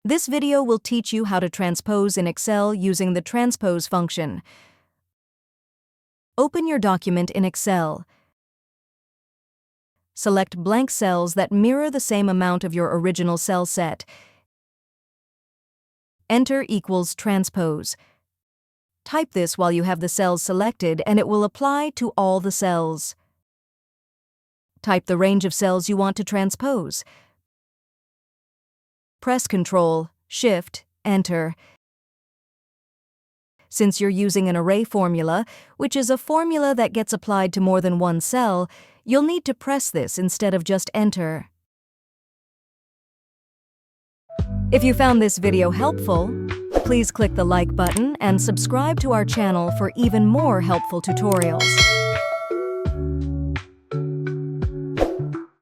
This video will teach you how to transpose in Excel using the Transpose function. Open your document in Excel. Select blank cells that mirror the same amount of your original cell set. Enter equals transpose. Type this while you have the cells selected and it will apply to all the cells. Type the range of cells you want to transpose. Press Ctrl, Shift, Enter. Since you're using an array formula, which is a formula that gets applied to more than one cell, you'll need to press this instead of just Enter. If you found this video helpful, please click the like button and subscribe to our channel for even more helpful tutorials.